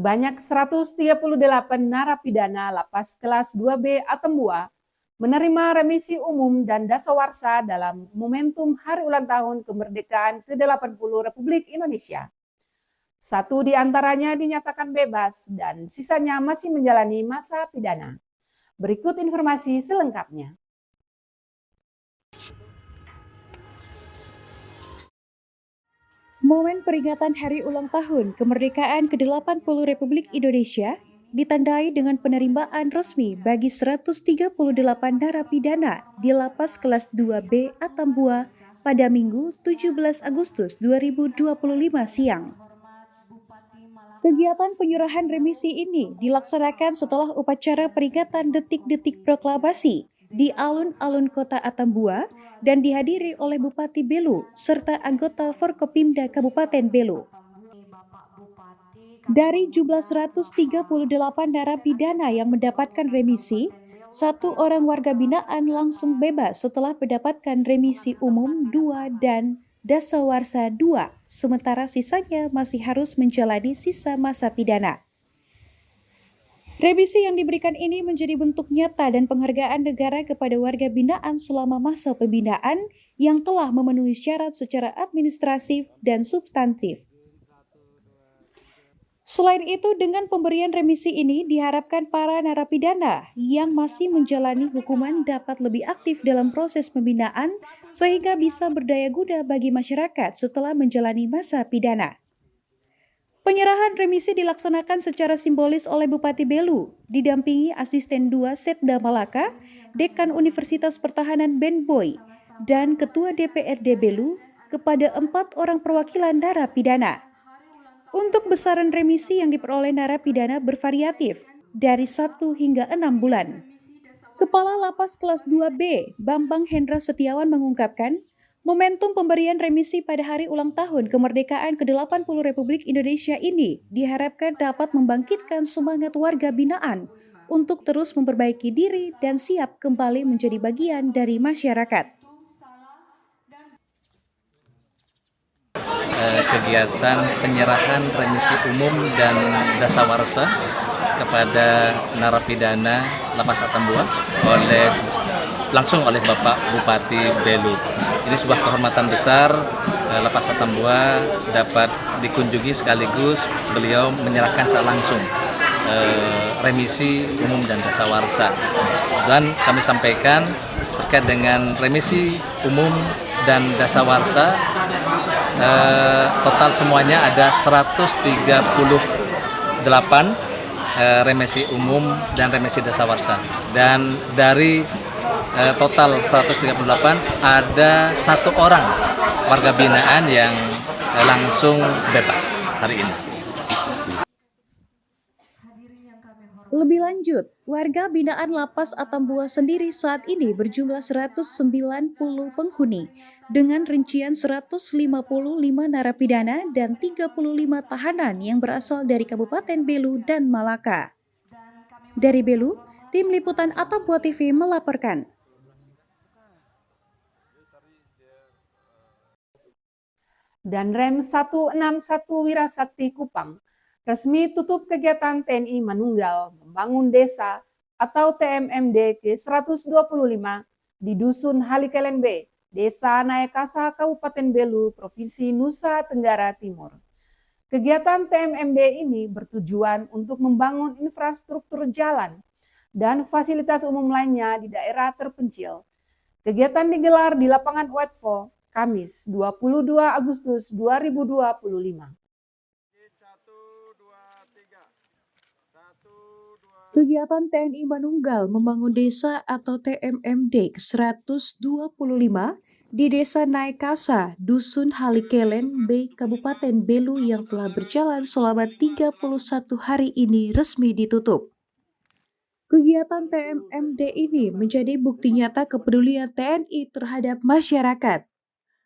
Sebanyak 138 narapidana lapas kelas 2B Atambua menerima remisi umum dan dasawarsa dalam momentum Hari Ulang Tahun Kemerdekaan ke-80 Republik Indonesia. 1 di antaranya dinyatakan bebas dan sisanya masih menjalani masa pidana. Berikut informasi selengkapnya. Momen peringatan Hari Ulang Tahun Kemerdekaan ke-80 Republik Indonesia ditandai dengan penerimaan resmi bagi 138 narapidana di Lapas Kelas 2B Atambua pada Minggu 17 Agustus 2025 siang. Kegiatan penyerahan remisi ini dilaksanakan setelah upacara peringatan detik-detik proklamasi di alun-alun kota Atambua dan dihadiri oleh Bupati Belu serta anggota Forkopimda Kabupaten Belu. Dari jumlah 138 narapidana yang mendapatkan remisi, 1 orang warga binaan langsung bebas setelah mendapatkan remisi umum 2 dan dasawarsa 2, sementara sisanya masih harus menjalani sisa masa pidana. Remisi yang diberikan ini menjadi bentuk nyata dan penghargaan negara kepada warga binaan selama masa pembinaan yang telah memenuhi syarat secara administratif dan substantif. Selain itu, dengan pemberian remisi ini diharapkan para narapidana yang masih menjalani hukuman dapat lebih aktif dalam proses pembinaan sehingga bisa berdaya guna bagi masyarakat setelah menjalani masa pidana. Penyerahan remisi dilaksanakan secara simbolis oleh Bupati Belu, didampingi Asisten 2 Setda Malaka, Dekan Universitas Pertahanan Ben Boy, dan Ketua DPRD Belu kepada 4 orang perwakilan narapidana. Untuk besaran remisi yang diperoleh narapidana bervariatif, dari 1 hingga 6 bulan. Kepala Lapas Kelas 2B, Bambang Hendra Setiawan mengungkapkan, momentum pemberian remisi pada Hari Ulang Tahun Kemerdekaan ke-80 Republik Indonesia ini diharapkan dapat membangkitkan semangat warga binaan untuk terus memperbaiki diri dan siap kembali menjadi bagian dari masyarakat. Kegiatan penyerahan remisi umum dan dasawarsa kepada narapidana Lapas Atambua langsung oleh Bapak Bupati Belu. Ini sebuah kehormatan besar Lapas Atambua dapat dikunjungi sekaligus beliau menyerahkan secara langsung remisi umum dan dasawarsa. Dan kami sampaikan terkait dengan remisi umum dan dasawarsa total semuanya ada 138 remisi umum dan remisi dasawarsa. Dan dari total 138 ada 1 orang warga binaan yang langsung bebas hari ini. Lebih lanjut, warga binaan Lapas Atambua sendiri saat ini berjumlah 190 penghuni dengan rincian 155 narapidana dan 35 tahanan yang berasal dari Kabupaten Belu dan Malaka. Dari Belu, tim liputan Atambua TV melaporkan. Dan Rem 161 Wirasakti Kupang resmi tutup kegiatan TNI Manunggal Membangun Desa atau TMMD ke-125 di Dusun Halikelen B, Desa Naekasa, Kabupaten Belu, Provinsi Nusa Tenggara Timur. Kegiatan TMMD ini bertujuan untuk membangun infrastruktur jalan dan fasilitas umum lainnya di daerah terpencil. Kegiatan digelar di lapangan Wetfo, Kamis 22 Agustus 2025. Kegiatan TNI Manunggal Membangun Desa atau TMMD ke-125 di Desa Naekasa, Dusun Halikelen B, Kabupaten Belu yang telah berjalan selama 31 hari ini resmi ditutup. Kegiatan TMMD ini menjadi bukti nyata kepedulian TNI terhadap masyarakat.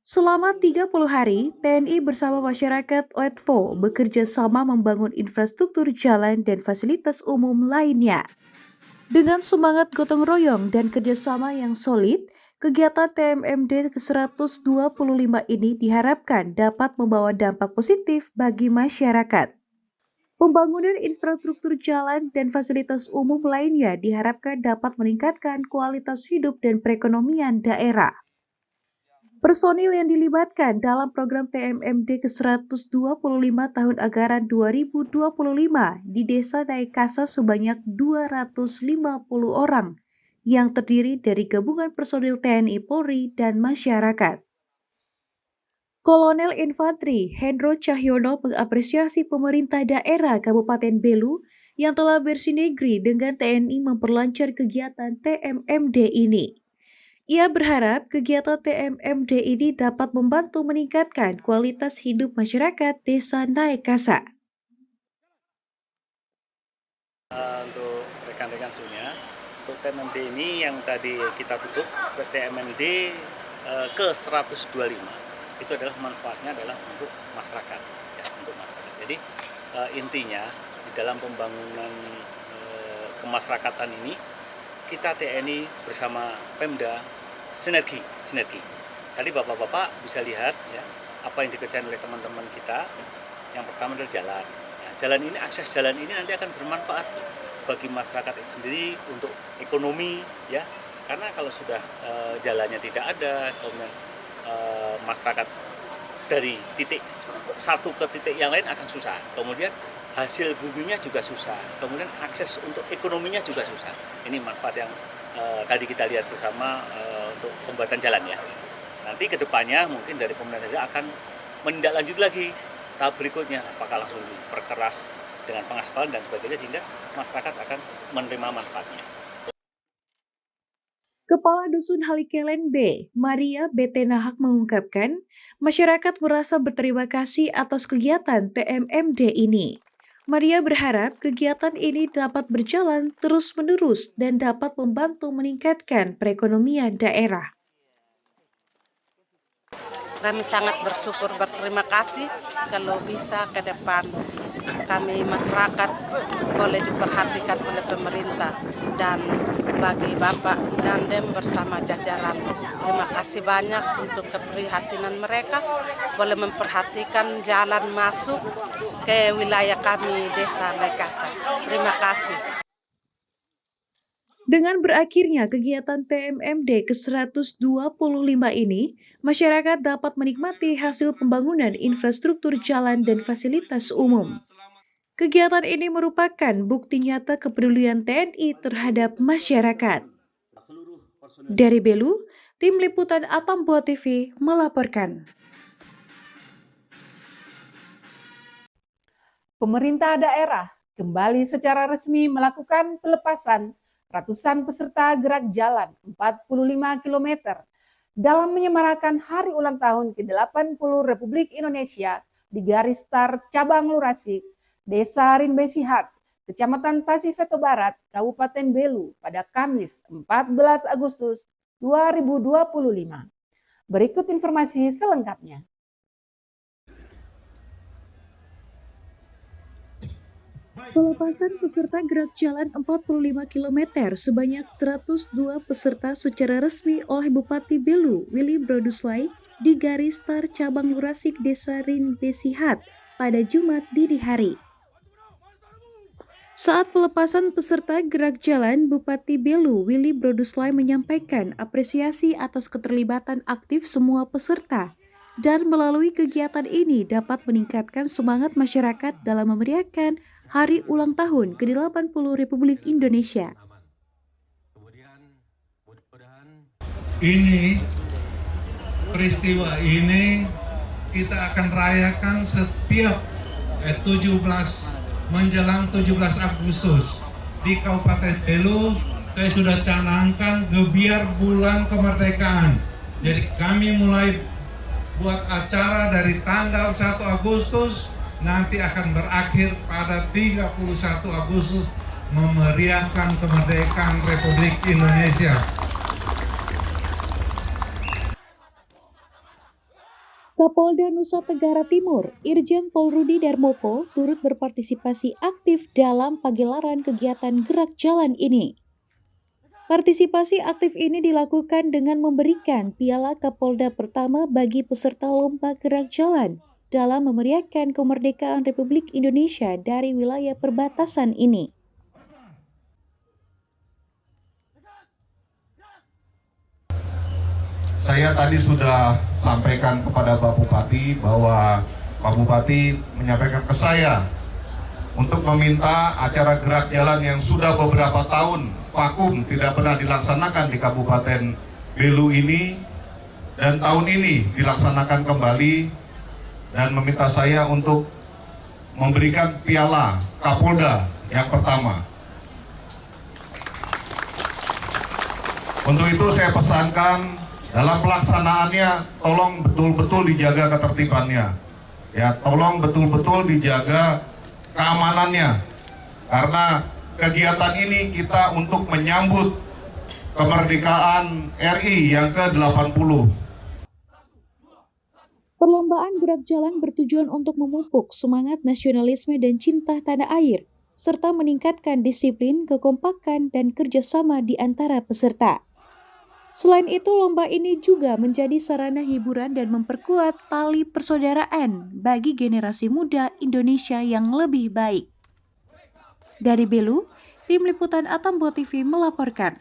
Selama 30 hari, TNI bersama masyarakat Wetfo bekerja sama membangun infrastruktur jalan dan fasilitas umum lainnya. Dengan semangat gotong royong dan kerjasama yang solid, kegiatan TMMD ke-125 ini diharapkan dapat membawa dampak positif bagi masyarakat. Pembangunan infrastruktur jalan dan fasilitas umum lainnya diharapkan dapat meningkatkan kualitas hidup dan perekonomian daerah. Personil yang dilibatkan dalam program TMMD ke-125 tahun anggaran 2025 di Desa Naikasa sebanyak 250 orang yang terdiri dari gabungan personil TNI Polri dan masyarakat. Kolonel Infantri Hendro Cahyono mengapresiasi pemerintah daerah Kabupaten Belu yang telah bersinergi dengan TNI memperlancar kegiatan TMMD ini. Ia berharap kegiatan TMMD ini dapat membantu meningkatkan kualitas hidup masyarakat Desa Naikasa. Untuk rekan-rekan semuanya, untuk TMMD ini yang tadi kita tutup, TMMD ke-125, itu adalah manfaatnya adalah untuk masyarakat, ya, untuk masyarakat. Jadi intinya di dalam pembangunan kemasyarakatan ini, kita TNI bersama Pemda sinergi. Tadi bapak-bapak bisa lihat ya apa yang dikerjakan oleh teman-teman kita. Yang pertama adalah jalan. Ya, jalan ini, akses jalan ini nanti akan bermanfaat bagi masyarakat itu sendiri untuk ekonomi, ya. Karena kalau sudah jalannya tidak ada, kemudian masyarakat dari titik satu ke titik yang lain akan susah. Kemudian hasil buminya juga susah. Kemudian akses untuk ekonominya juga susah. Ini manfaat yang tadi kita lihat bersama untuk pembuatan jalan ya. Nanti kedepannya mungkin dari pemerintah daerah akan menindaklanjuti lagi tahap berikutnya, apakah langsung diperkeras dengan pengaspalan dan sebagainya sehingga masyarakat akan menerima manfaatnya. Kepala Dusun Halikelen B, Maria Betenahak mengungkapkan, masyarakat merasa berterima kasih atas kegiatan TMMD ini. Maria berharap kegiatan ini dapat berjalan terus-menerus dan dapat membantu meningkatkan perekonomian daerah. Kami sangat bersyukur, berterima kasih kalau bisa ke depan kami masyarakat boleh diperhatikan oleh pemerintah dan bagi Bapak Dandem bersama jajaran. Terima kasih banyak untuk keprihatinan mereka boleh memperhatikan jalan masuk ke wilayah kami Desa Naikasa. Terima kasih. Dengan berakhirnya kegiatan TMMD ke-125 ini, masyarakat dapat menikmati hasil pembangunan infrastruktur jalan dan fasilitas umum. Kegiatan ini merupakan bukti nyata kepedulian TNI terhadap masyarakat. Dari Belu, Tim Liputan Atambua TV melaporkan. Pemerintah daerah kembali secara resmi melakukan pelepasan ratusan peserta gerak jalan 45 km dalam menyemarakan hari ulang tahun ke-80 Republik Indonesia di garis start cabang Lurasik, Desa Rinbesihat, Kecamatan Tasifeto Barat, Kabupaten Belu pada Kamis 14 Agustus 2025. Berikut informasi selengkapnya. Pelepasan peserta gerak jalan 45 km sebanyak 102 peserta secara resmi oleh Bupati Belu, Willy Broduslai, di garis start cabang Lurasik Desa Rinbesihat pada Jumat dini hari. Saat pelepasan peserta gerak jalan, Bupati Belu, Willy Broduslai menyampaikan apresiasi atas keterlibatan aktif semua peserta dan melalui kegiatan ini dapat meningkatkan semangat masyarakat dalam memeriahkan Hari Ulang Tahun ke-80 Republik Indonesia. Ini, peristiwa ini kita akan rayakan setiap 17 menjelang 17 Agustus di Kabupaten Belu. Saya sudah canangkan gebiar bulan kemerdekaan. Jadi kami mulai buat acara dari tanggal 1 Agustus nanti akan berakhir pada 31 Agustus memeriahkan kemerdekaan Republik Indonesia. Kapolda Nusa Tenggara Timur, Irjen Pol Rudi Darmoko, turut berpartisipasi aktif dalam pagelaran kegiatan gerak jalan ini. Partisipasi aktif ini dilakukan dengan memberikan piala Kapolda pertama bagi peserta lomba gerak jalan dalam memeriahkan kemerdekaan Republik Indonesia dari wilayah perbatasan ini. Saya tadi sudah sampaikan kepada Pak Bupati bahwa Pak Bupati menyampaikan ke saya untuk meminta acara gerak jalan yang sudah beberapa tahun vakum tidak pernah dilaksanakan di Kabupaten Belu ini, dan tahun ini dilaksanakan kembali, dan meminta saya untuk memberikan piala Kapolda yang pertama. Untuk itu saya pesankan dalam pelaksanaannya tolong betul-betul dijaga ketertibannya. Ya, tolong betul-betul dijaga keamanannya. Karena kegiatan ini kita untuk menyambut kemerdekaan RI yang ke-80. Perlombaan gerak jalan bertujuan untuk memupuk semangat nasionalisme dan cinta tanah air, serta meningkatkan disiplin, kekompakan, dan kerjasama di antara peserta. Selain itu, lomba ini juga menjadi sarana hiburan dan memperkuat tali persaudaraan bagi generasi muda Indonesia yang lebih baik. Dari Belu, tim liputan Atambo TV melaporkan.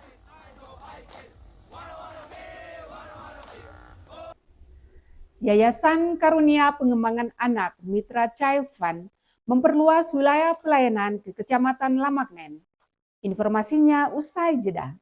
Yayasan Karunia Pengembangan Anak Mitra Child Fund memperluas wilayah pelayanan ke Kecamatan Lamaknen. Informasinya usai jeda.